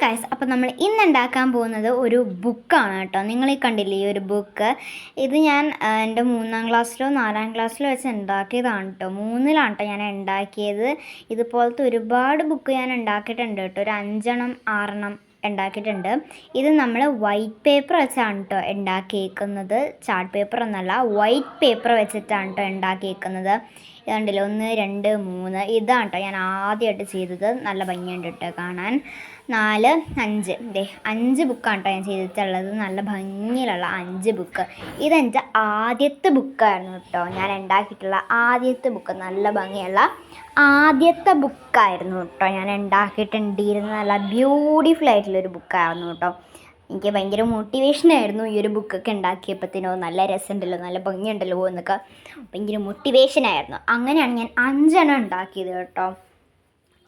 Guys, അപ്പോൾ നമ്മൾ ഇന്ന് ഉണ്ടാക്കാൻ പോകുന്നത് ഒരു ബുക്കാണ് കേട്ടോ. നിങ്ങൾ ഈ കണ്ടില്ലേ ഈ ഒരു ബുക്ക്? ഇത് ഞാൻ എൻ്റെ 3ാം ക്ലാസ്സിലോ 4ാം ക്ലാസ്സിലോ വെച്ച് ഉണ്ടാക്കിയതാണ് കേട്ടോ. 3ലാണ് കേട്ടോ ഞാൻ ഉണ്ടാക്കിയത്. ഇതുപോലത്തെ ഒരുപാട് ബുക്ക് ഞാൻ ഉണ്ടാക്കിയിട്ടുണ്ട് കേട്ടോ. ഒരു 5എണ്ണം 6എണ്ണം ഉണ്ടാക്കിയിട്ടുണ്ട്. ഇത് നമ്മൾ വൈറ്റ് പേപ്പർ വെച്ചാണ് കേട്ടോ ഉണ്ടാക്കിയേക്കുന്നത്. ചാർട്ട് പേപ്പർ എന്നല്ല, വൈറ്റ് പേപ്പർ വെച്ചിട്ടാണ് കേട്ടോ ഉണ്ടാക്കിയേക്കുന്നത്. ഇതുണ്ടല്ലോ 1 2 3 ഇതാണ് കേട്ടോ ഞാൻ ആദ്യമായിട്ട് ചെയ്തത്. നല്ല ഭംഗിയുണ്ട് കേട്ടോ കാണാൻ. 4 5 5 ബുക്കാണ് കേട്ടോ ഞാൻ ചെയ്തിട്ടുള്ളത്. നല്ല ഭംഗിയിലുള്ള 5 ബുക്ക്. ഇതെൻ്റെ ആദ്യത്തെ ബുക്കായിരുന്നു കേട്ടോ. ഞാൻ ഉണ്ടാക്കിയിട്ടുള്ള ആദ്യത്തെ ബുക്ക്. നല്ല ഭംഗിയുള്ള ആദ്യത്തെ ബുക്കായിരുന്നു കേട്ടോ ഞാൻ ഉണ്ടാക്കിയിട്ടുണ്ടായിരുന്നത്. നല്ല ബ്യൂട്ടിഫുൾ ആയിട്ടുള്ളൊരു ബുക്കായിരുന്നു കേട്ടോ. എനിക്ക് ഭയങ്കര മോട്ടിവേഷനായിരുന്നു ഈ ഒരു ബുക്കൊക്കെ ഉണ്ടാക്കിയപ്പോഴത്തേനോ. നല്ല രസമുണ്ടല്ലോ, നല്ല ഭംഗിയുണ്ടല്ലോ എന്നൊക്കെ ഭയങ്കര മോട്ടിവേഷനായിരുന്നു. അങ്ങനെയാണ് ഞാൻ 5എണ്ണം ഉണ്ടാക്കിയത് കേട്ടോ.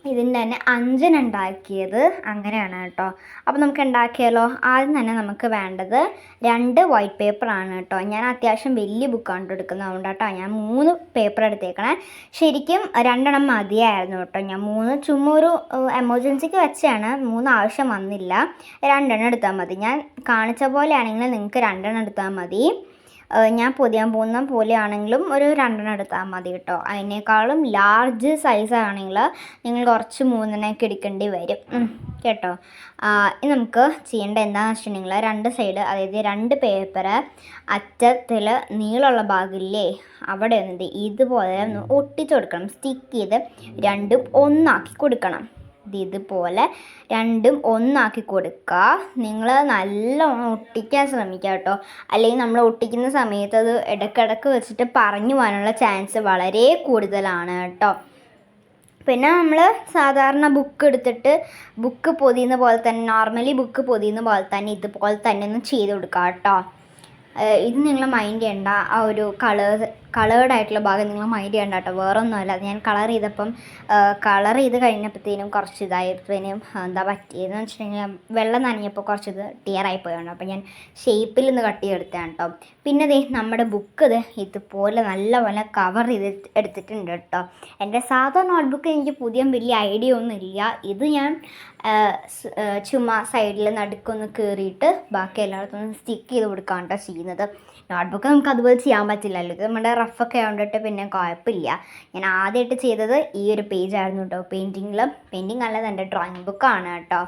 ഇതിൻ്റെ തന്നെ 5എണ്ണം ഉണ്ടാക്കിയത് അങ്ങനെയാണ് കേട്ടോ. അപ്പോൾ നമുക്ക് ഉണ്ടാക്കിയാലോ? ആദ്യം തന്നെ നമുക്ക് വേണ്ടത് 2 വൈറ്റ് പേപ്പറാണ് കേട്ടോ. ഞാൻ അത്യാവശ്യം വലിയ ബുക്കാണ് എടുക്കുന്നത്, അതുകൊണ്ട് കേട്ടോ ഞാൻ 3 പേപ്പർ എടുത്തേക്കണേ. ശരിക്കും 2എണ്ണം മതിയായിരുന്നു കേട്ടോ. ഞാൻ 3 ചുമ്മാ ഒരു എമർജൻസിക്ക് വെച്ചാണ്, 3 ആവശ്യം വന്നില്ല. 2എണ്ണം എടുത്താൽ മതി. ഞാൻ കാണിച്ച പോലെ ആണെങ്കിൽ നിങ്ങൾക്ക് 2എണ്ണം എടുത്താൽ മതി. ഞാൻ പൊതിയാൻ പോകുന്ന പോലെയാണെങ്കിലും ഒരു 2എണ്ണം എടുത്താൽ മതി കേട്ടോ. അതിനേക്കാളും ലാർജ് സൈസാണെങ്കിൽ നിങ്ങൾ കുറച്ച് 3എണ്ണമൊക്കെ എടുക്കേണ്ടി വരും കേട്ടോ. ഇനി നമുക്ക് ചെയ്യേണ്ട എന്താണെന്ന് വെച്ചിട്ടുണ്ടെങ്കിൽ 2 സൈഡ്, അതായത് 2 പേപ്പർ അറ്റത്തിൽ നീളമുള്ള ഭാഗമില്ലേ അവിടെ വന്നിട്ട് ഇതുപോലെ ഒന്ന് ഒട്ടിച്ചു കൊടുക്കണം. സ്റ്റിക്ക് ചെയ്ത് 2ഉം ഒന്നാക്കി കൊടുക്കണം. ഇതുപോലെ 2ഉം ഒന്നാക്കി കൊടുക്കുക. നിങ്ങൾ നല്ലോണം ഒട്ടിക്കാൻ ശ്രമിക്കുക കേട്ടോ. അല്ലെങ്കിൽ നമ്മൾ ഒട്ടിക്കുന്ന സമയത്ത് അത് ഇടയ്ക്കിടയ്ക്ക് വെച്ചിട്ട് പറഞ്ഞു പോകാനുള്ള ചാൻസ് വളരെ കൂടുതലാണ് കേട്ടോ. പിന്നെ നമ്മൾ സാധാരണ ബുക്ക് എടുത്തിട്ട് ബുക്ക് പൊതിയുന്ന പോലെ തന്നെ, നോർമലി ബുക്ക് പൊതിയുന്ന പോലെ തന്നെ ഇതുപോലെ തന്നെ ഒന്ന് ചെയ്ത് കൊടുക്കുക കേട്ടോ. ഇത് നിങ്ങൾ മൈൻഡ് ചെയ്യേണ്ട. ആ ഒരു കളേർഡ് ആയിട്ടുള്ള ഭാഗം നിങ്ങൾ മൈൻഡ് ചെയ്യേണ്ട കേട്ടോ. വേറെ ഒന്നുമല്ല. അത് ഞാൻ കളർ ചെയ്ത് കഴിഞ്ഞപ്പോഴത്തേനും കുറച്ച് ഇതായപ്പോഴത്തേനും എന്താ പറ്റിയതെന്ന് വെച്ചിട്ടുണ്ടെങ്കിൽ വെള്ളം നനഞ്ഞപ്പോൾ കുറച്ചിത് ടിയറായി പോയാണ്. അപ്പോൾ ഞാൻ ഷേപ്പിൽ നിന്ന് കട്ട് ചെയ്തെടുത്തതാണ് കേട്ടോ. പിന്നെ നമ്മുടെ ബുക്ക് ഇതുപോലെ നല്ലപോലെ കവർ ചെയ്ത് എടുത്തിട്ടുണ്ട് കേട്ടോ. എൻ്റെ സാധാ നോട്ട്ബുക്ക് എനിക്ക് പുതിയ വലിയ ഐഡിയ ഒന്നുമില്ല. ഇത് ഞാൻ ചുമ്മാ സൈഡിൽ നടുക്കൊന്ന് കയറിയിട്ട് ബാക്കി എല്ലായിടത്തും സ്റ്റിക്ക് ചെയ്ത് കൊടുക്കുകയാണ് കേട്ടോ ചെയ്യുന്നത്. നോട്ട്ബുക്ക് നമുക്ക് അതുപോലെ ചെയ്യാൻ പറ്റില്ലല്ലോ. ഇത് നമ്മുടെ റഫൊക്കെ ആയതുകൊണ്ടിട്ട് പിന്നെ കുഴപ്പമില്ല. ഞാൻ ആദ്യമായിട്ട് ചെയ്തത് ഈ ഒരു പേജായിരുന്നു കേട്ടോ. പെയിൻറ്റിങ് അല്ലാതെ എൻ്റെ ഡ്രോയിങ് ബുക്കാണ് കേട്ടോ.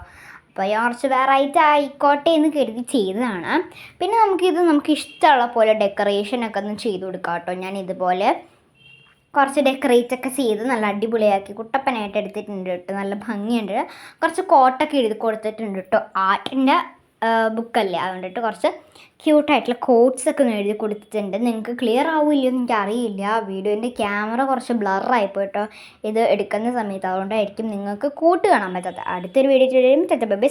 അപ്പോൾ ഞാൻ കുറച്ച് വെറൈറ്റി ആയിക്കോട്ടെ എന്ന് കരുതി ചെയ്തതാണ്. പിന്നെ നമുക്ക് ഇഷ്ടമുള്ള പോലെ ഡെക്കറേഷനൊക്കെ ഒന്ന് ചെയ്ത് കൊടുക്കാം കേട്ടോ. ഞാൻ ഇതുപോലെ കുറച്ച് ഡെക്കറേറ്റൊക്കെ ചെയ്ത് നല്ല അടിപൊളിയാക്കി കുട്ടപ്പനായിട്ട് എടുത്തിട്ടുണ്ട് കേട്ടോ. നല്ല ഭംഗിയുണ്ട്. കുറച്ച് കോട്ടൊക്കെ എഴുതി കൊടുത്തിട്ടുണ്ട് കേട്ടോ. ആർട്ടിൻ്റെ ബുക്കല്ലേ, അതുകൊണ്ടിട്ട് കുറച്ച് ക്യൂട്ടായിട്ടുള്ള കോട്ട്സൊക്കെ ഒന്ന് എഴുതി കൊടുത്തിട്ടുണ്ട്. നിങ്ങൾക്ക് ക്ലിയർ ആവില്ലയോ എന്ന് എനിക്കറിയില്ല. വീഡിയോൻ്റെ ക്യാമറ കുറച്ച് ബ്ലറായിപ്പോയി കേട്ടോ ഇത് എടുക്കുന്ന സമയത്ത്. അതുകൊണ്ടായിരിക്കും നിങ്ങൾക്ക് കൂട്ട് കാണാൻ പറ്റാത്തത്. അടുത്തൊരു വീഡിയോ ബൈ ബൈ.